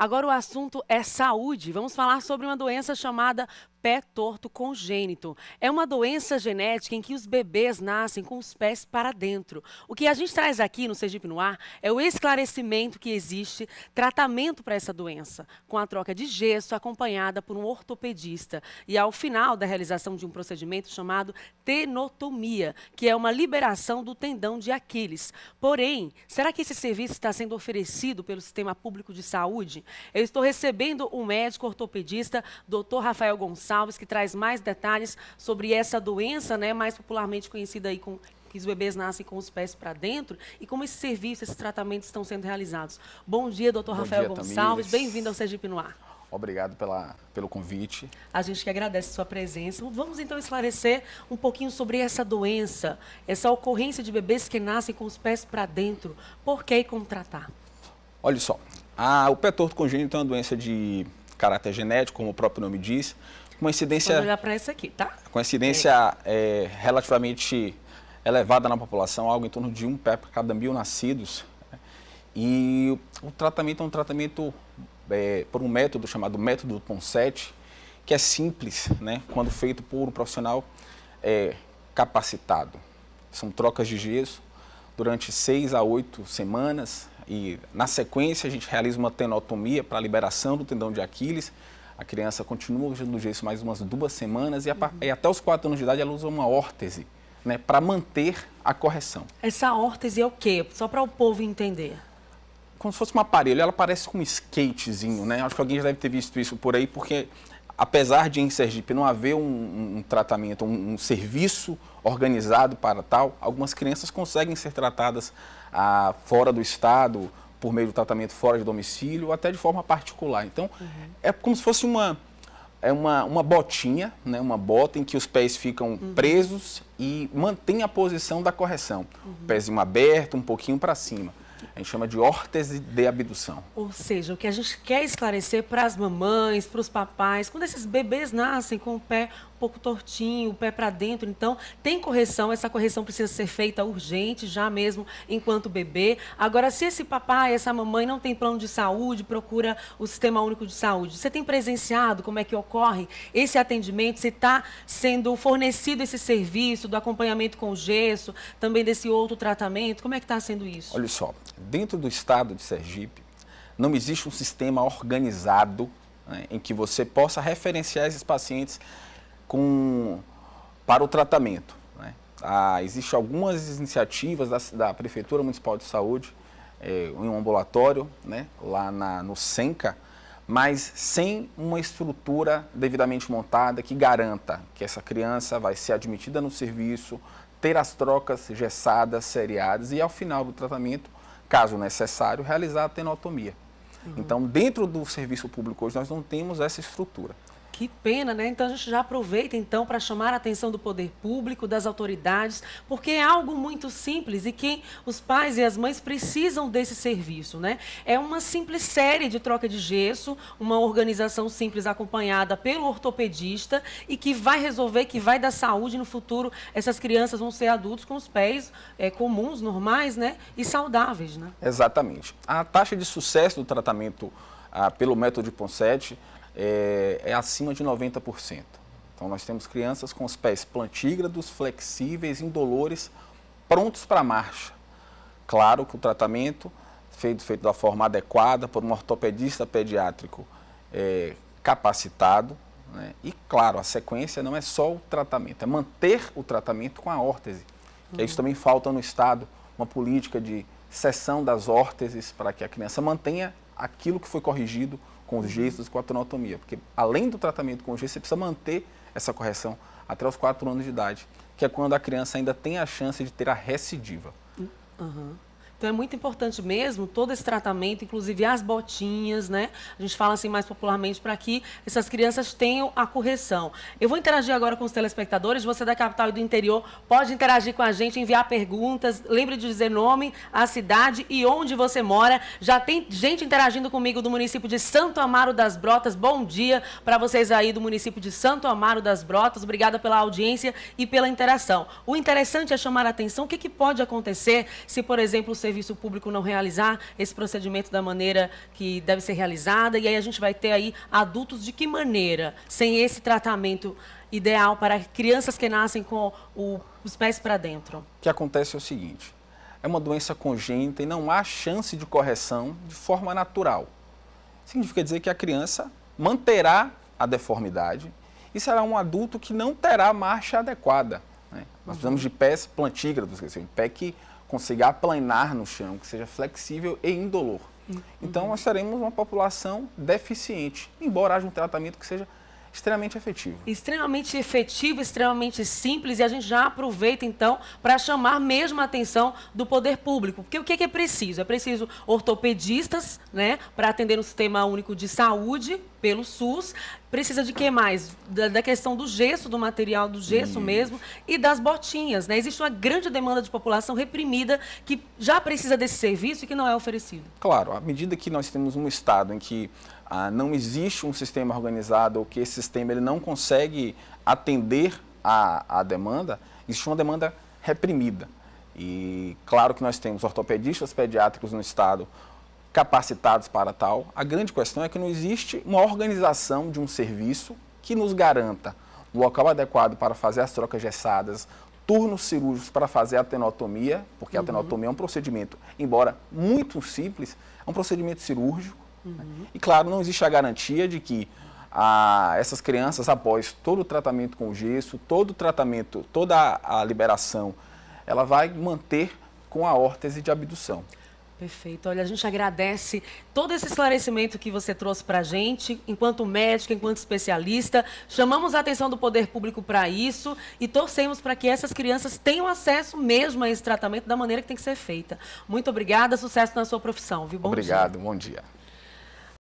Agora o assunto é saúde. Vamos falar sobre uma doença chamada pé torto congênito. É uma doença genética em que os bebês nascem com os pés para dentro. O que a gente traz aqui no Sergipe no Ar é o esclarecimento que existe tratamento para essa doença, com a troca de gesso acompanhada por um ortopedista. E ao final da realização de um procedimento chamado tenotomia, que é uma liberação do tendão de Aquiles. Porém, será que esse serviço está sendo oferecido pelo Sistema Público de Saúde? Eu estou recebendo o médico ortopedista, Dr. Rafael Gonçalves, que traz mais detalhes sobre essa doença, né, mais popularmente conhecida aí com que os bebês nascem com os pés para dentro e como esse serviço, esses tratamentos estão sendo realizados. Bom dia, Dr. Rafael Gonçalves. Bem-vindo ao Sergipe no Ar. Obrigado pelo convite. A gente que agradece a sua presença. Vamos então esclarecer um pouquinho sobre essa doença, essa ocorrência de bebês que nascem com os pés para dentro. Por que e como tratar? Olha só, o pé torto congênito é uma doença de caráter genético, como o próprio nome diz, com incidência... Pode olhar para essa aqui, tá? Com incidência relativamente elevada na população, algo em torno de um pé por cada 1.000 nascidos. E o tratamento é um tratamento por um método chamado método Ponseti, que é simples, né, quando feito por um profissional capacitado. São trocas de gesso durante 6 a 8 semanas e, na sequência, a gente realiza uma tenotomia para a liberação do tendão de Aquiles. A criança continua usando o gesso mais umas 2 semanas e até os 4 anos de idade ela usa uma órtese, né, para manter a correção. Essa órtese é o quê? Só para o povo entender. Como se fosse um aparelho, ela parece com um skatezinho, né? Acho que alguém já deve ter visto isso por aí, porque apesar de em Sergipe não haver um tratamento, um serviço organizado para tal, algumas crianças conseguem ser tratadas fora do estado, por meio do tratamento fora de domicílio, ou até de forma particular. Então, é como se fosse uma botinha, né? Uma bota em que os pés ficam presos e mantém a posição da correção. O pezinho aberto, um pouquinho para cima. A gente chama de órtese de abdução. Ou seja, o que a gente quer esclarecer para as mamães, para os papais, quando esses bebês nascem com o pé um pouco tortinho, o pé para dentro, então tem correção, essa correção precisa ser feita urgente, já mesmo enquanto bebê. Agora, se esse papai, essa mamãe não tem plano de saúde, procura o Sistema Único de Saúde, você tem presenciado como é que ocorre esse atendimento, se está sendo fornecido esse serviço do acompanhamento com gesso, também desse outro tratamento, como é que está sendo isso? Olha só, dentro do estado de Sergipe, não existe um sistema organizado, né, em que você possa referenciar esses pacientes para o tratamento, né? Existem algumas iniciativas da Prefeitura Municipal de Saúde, em um ambulatório, né, lá no SENCA, mas sem uma estrutura devidamente montada que garanta que essa criança vai ser admitida no serviço, ter as trocas gessadas, seriadas e, ao final do tratamento, caso necessário, realizar a tenotomia. Então, dentro do serviço público hoje, nós não temos essa estrutura. Que pena, né? Então a gente já aproveita então para chamar a atenção do poder público, das autoridades, porque é algo muito simples e que os pais e as mães precisam desse serviço, né? É uma simples série de troca de gesso, uma organização simples acompanhada pelo ortopedista e que vai resolver, que vai dar saúde no futuro. Essas crianças vão ser adultos com os pés comuns, normais, né? E saudáveis, né? Exatamente. A taxa de sucesso do tratamento pelo método de Ponseti é acima de 90%. Então, nós temos crianças com os pés plantígrados, flexíveis, indolores, prontos para a marcha. Claro que o tratamento feito da forma adequada por um ortopedista pediátrico capacitado, né? E, claro, a sequência não é só o tratamento, é manter o tratamento com a órtese. Que isso também falta no estado, uma política de cessão das órteses para que a criança mantenha aquilo que foi corrigido com os gessos e com a tenotomia, porque além do tratamento com o gesso, você precisa manter essa correção até os 4 anos de idade, que é quando a criança ainda tem a chance de ter a recidiva. Então é muito importante mesmo todo esse tratamento, inclusive as botinhas, né? A gente fala assim mais popularmente para que essas crianças tenham a correção. Eu vou interagir agora com os telespectadores, você da capital e do interior pode interagir com a gente, enviar perguntas, lembre de dizer nome, a cidade e onde você mora. Já tem gente interagindo comigo do município de Santo Amaro das Brotas. Bom dia para vocês aí do município de Santo Amaro das Brotas. Obrigada pela audiência e pela interação. O interessante é chamar a atenção o que pode acontecer se, por exemplo, o serviço público não realizar esse procedimento da maneira que deve ser realizada, e aí a gente vai ter aí adultos de que maneira, sem esse tratamento ideal para crianças que nascem com os pés para dentro? O que acontece é o seguinte, é uma doença congênita e não há chance de correção de forma natural. Significa dizer que a criança manterá a deformidade e será um adulto que não terá marcha adequada, né? Nós precisamos de pés plantígrados, quer dizer, pé que consiga aplanar no chão, que seja flexível e indolor. Então, nós teremos uma população deficiente, embora haja um tratamento que seja extremamente efetivo. Extremamente efetivo, extremamente simples, e a gente já aproveita, então, para chamar mesmo a atenção do poder público. Porque o que é preciso? É preciso ortopedistas, né, para atender no Sistema Único de Saúde, pelo SUS. Precisa de que mais? Da questão do gesso, do material do gesso mesmo, e das botinhas, né? Existe uma grande demanda de população reprimida que já precisa desse serviço e que não é oferecido. Claro, à medida que nós temos um estado em que não existe um sistema organizado ou que esse sistema ele não consegue atender a demanda, existe uma demanda reprimida. E claro que nós temos ortopedistas pediátricos no estado capacitados para tal. A grande questão é que não existe uma organização de um serviço que nos garanta um local adequado para fazer as trocas gessadas, turnos cirúrgicos para fazer a tenotomia, porque a tenotomia é um procedimento, embora muito simples, é um procedimento cirúrgico. E, claro, não existe a garantia de que essas crianças, após todo o tratamento com gesso, todo o tratamento, toda a liberação, ela vai manter com a órtese de abdução. Perfeito. Olha, a gente agradece todo esse esclarecimento que você trouxe para a gente, enquanto médico, enquanto especialista. Chamamos a atenção do poder público para isso e torcemos para que essas crianças tenham acesso mesmo a esse tratamento da maneira que tem que ser feita. Muito obrigada, sucesso na sua profissão, viu? Bom dia. Obrigado, bom dia.